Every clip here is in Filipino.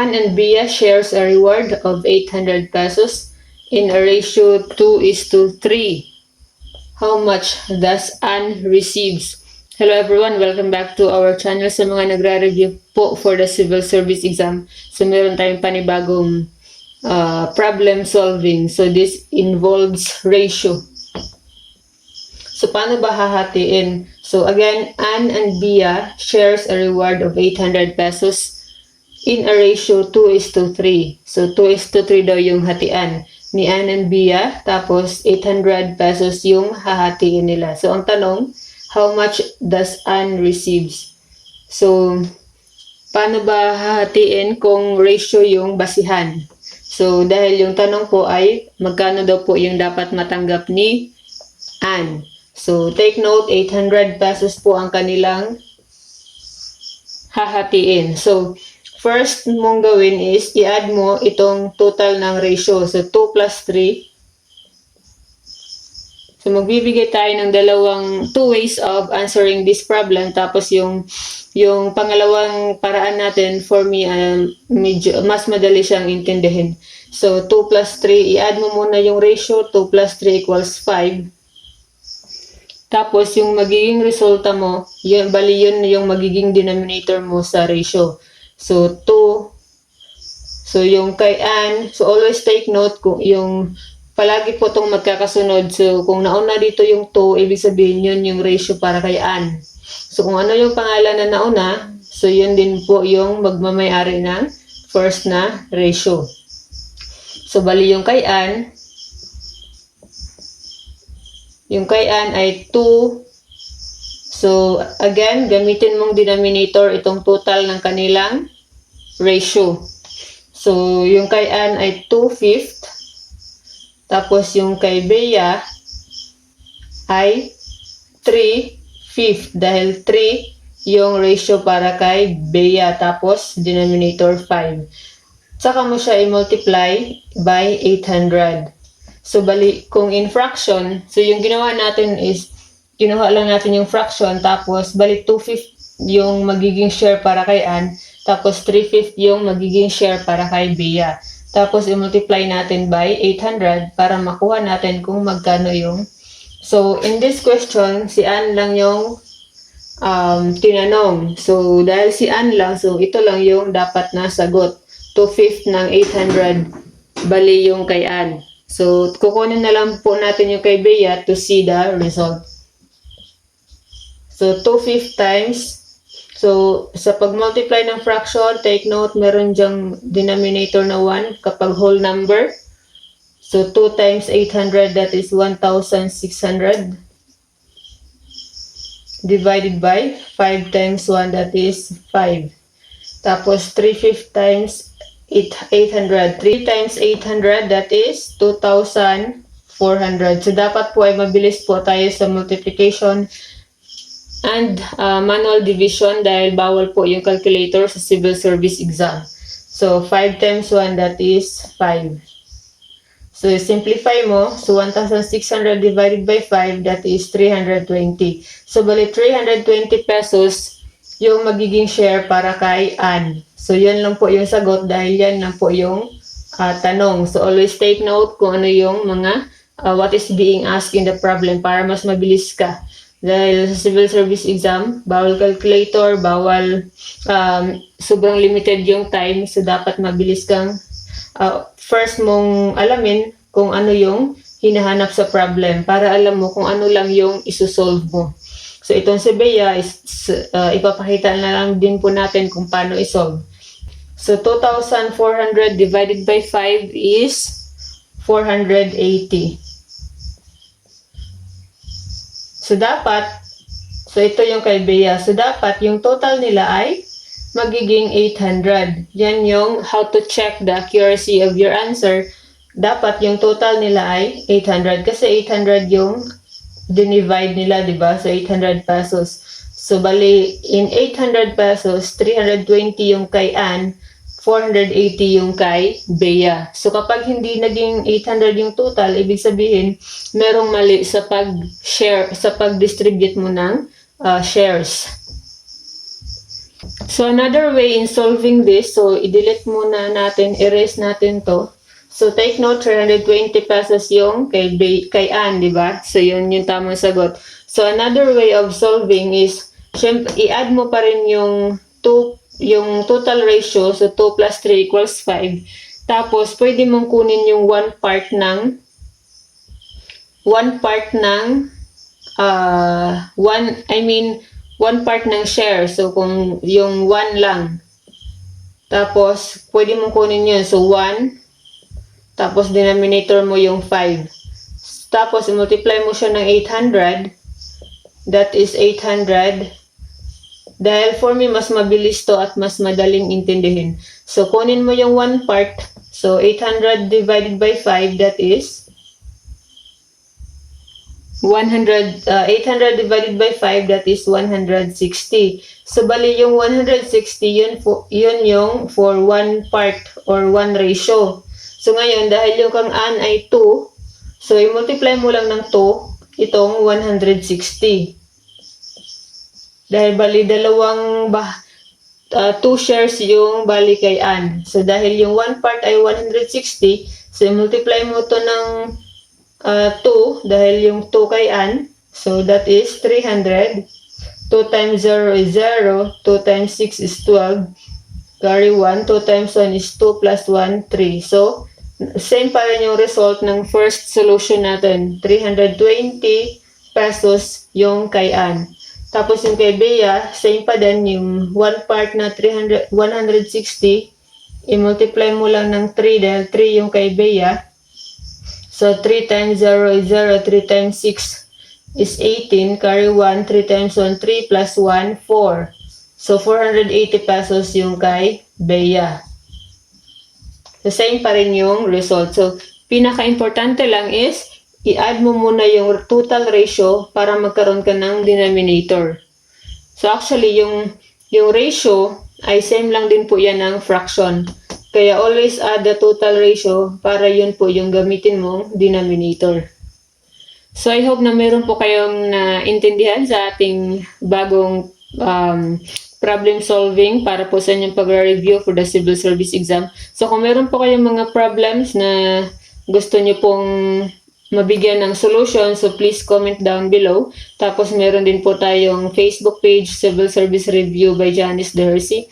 Ann and Bia shares a reward of 800 pesos in a ratio 2:3. How much does Ann receives? Hello everyone, welcome back to our channel. Sa mga nagre-review po for the civil service exam, so meron tayong panibagong problem solving. So this involves ratio. So paano ba hahatiin? So again, Ann and Bia shares a reward of 800 pesos in a ratio 2:3. So 2:3 daw yung hatian ni Ann and Bia, tapos 800 pesos yung hahatiin nila. So ang tanong, how much does Ann receives? So paano ba hahatiin kung ratio yung basihan? So dahil yung tanong po ay magkano daw po yung dapat matanggap ni Ann. So take note, 800 pesos po ang kanilang hahatiin. So first mong gawin is i-add mo itong total ng ratio. So 2 plus 3. So magbibigay tayo ng two ways of answering this problem. Tapos yung pangalawang paraan natin, for me, medyo mas madali siyang intindihin. So 2 plus 3, i-add mo muna yung ratio. 2 plus 3 equals 5. Tapos yung magiging resulta mo, yun yung magiging denominator mo sa ratio. So 2. So yung kay Ann, so always take note kung yung palagi po itong magkakasunod. So kung nauna dito yung 2, ibig sabihin yun yung ratio para kay Ann. So kung ano yung pangalan na nauna, so yun din po yung magmamayari ng first na ratio. So bali yung kay Ann, ay 2. So, again, gamitin mong denominator itong total ng kanilang ratio. So, yung kay Ann ay 2/5. Tapos, yung kay Bea ay 3/5. Dahil 3 yung ratio para kay Bea. Tapos, denominator 5. Saka mo siya i-multiply by 800. So, bali, kung in fraction, so yung ginawa natin is, kinuha lang natin yung fraction, tapos, bali, 2/5 yung magiging share para kay Ann, tapos 3/5 yung magiging share para kay Bea. Tapos, i-multiply natin by 800 para makuha natin kung magkano yung. So, in this question, si Ann lang yung tinanong. So, dahil si Ann lang, so ito lang yung dapat na sagot. 2/5 ng 800, bali yung kay Ann. So, kukunin na lang po natin yung kay Bea to see the result. So, 2/5 times. So, sa pag-multiply ng fraction, take note, meron dyang denominator na 1 kapag whole number. So, 2 times 800, that is 1,600. Divided by 5 times 1, that is 5. Tapos, 3/5 times 800. 3 times 800, that is 2,400. So, dapat po ay mabilis po tayo sa multiplication and manual division dahil bawal po yung calculator sa civil service exam. So, 5 times 1, that is 5. So, simplify mo. So, 1,600 divided by 5, that is 320. So, bali 320 pesos yung magiging share para kay Ann. So, yun lang po yung sagot dahil yan lang po yung tanong. So, always take note kung ano yung mga what is being asked in the problem para mas mabilis ka. Dahil sa civil service exam, bawal calculator, bawal sobrang limited yung time. So, dapat mabilis kang first mong alamin kung ano yung hinahanap sa problem para alam mo kung ano lang yung isusolve mo. So, itong si Bea, ipapakita na lang din po natin kung paano isolve. So, 2,400 divided by 5 is 480. So, ito yung kay Bea. So, dapat yung total nila ay magiging 800. Yan yung how to check the accuracy of your answer. Dapat yung total nila ay 800. Kasi 800 yung dinivide nila, di ba? So, 800 pesos. So, bali, in 800 pesos, 320 yung kay Ann, 480 yung kay Bea. So, kapag hindi naging 800 yung total, ibig sabihin, merong mali sa pag-share, sa pag-distribute mo ng shares. So another way in solving this, so i-delete muna natin, erase natin to. So take note, 320 pesos yung kay Ann, di ba? So yun yung tamang sagot. So another way of solving is, syempre, i-add mo pa rin yung total ratio, so 2 plus 3 equals 5. Tapos, pwede mong kunin yung one part ng one part ng share. So, kung yung 1 lang. Tapos, pwede mong kunin yun. So, 1. Tapos, denominator mo yung 5. Tapos, multiply mo siya ng 800. That is 800. Dahil for me, mas mabilis to at mas madaling intindihin. So, kunin mo yung 1 part. So, 800 divided by 5, that is 800 divided by 5, that is 160. So, bali yung 160, yun yung for 1 part or 1 ratio. So, ngayon, dahil yung kang Ann ay 2, so, i-multiply mo lang ng 2, itong 160. Dahil bali dalawang 2 shares yung bali kay Ann. So, dahil yung 1 part ay 160, so, i-multiply mo to ng 2 dahil yung 2 kay Ann. So, that is 300. 2 times 0 is 0. 2 times 6 is 12. Carry 1. 2 times 1 is 2 plus 1, 3. So, same pa rin yung result ng first solution natin. 320 pesos yung kay Ann. Tapos yung kay Bea, same pa din yung 1 part na 160. I-multiply mo lang ng 3 dahil 3 yung kay Bea. So, 3 times 0 is 0. 3 times 6 is 18. Carry 1. 3 times 1, 3 plus 1, 4. So, 480 pesos yung kay Bea. So, same pa rin yung result. So, pinaka-importante lang is, i-add mo muna yung total ratio para magkaroon ka ng denominator. So, actually, yung ratio ay same lang din po yan ng fraction. Kaya always add the total ratio para yun po yung gamitin mong denominator. So I hope na meron po kayong naintindihan sa ating bagong problem solving para po sa inyong pag-review for the civil service exam. So kung meron po kayong mga problems na gusto nyo pong mabigyan ng solution, so please comment down below. Tapos meron din po tayong Facebook page, Civil Service Review by Janice Dehersey.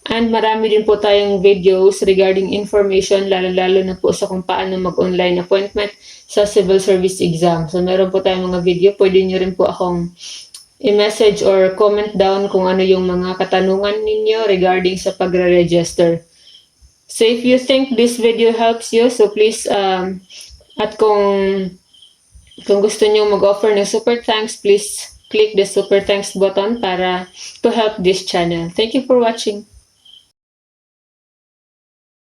And marami din po tayong videos regarding information, lalo-lalo na po sa kung paano mag-online appointment sa civil service exam. So, meron po tayong mga video. Pwede nyo rin po akong i-message or comment down kung ano yung mga katanungan ninyo regarding sa pagre-register. So, if you think this video helps you, so please, at kung gusto nyo mag-offer ng super thanks, please click the super thanks button para to help this channel. Thank you for watching.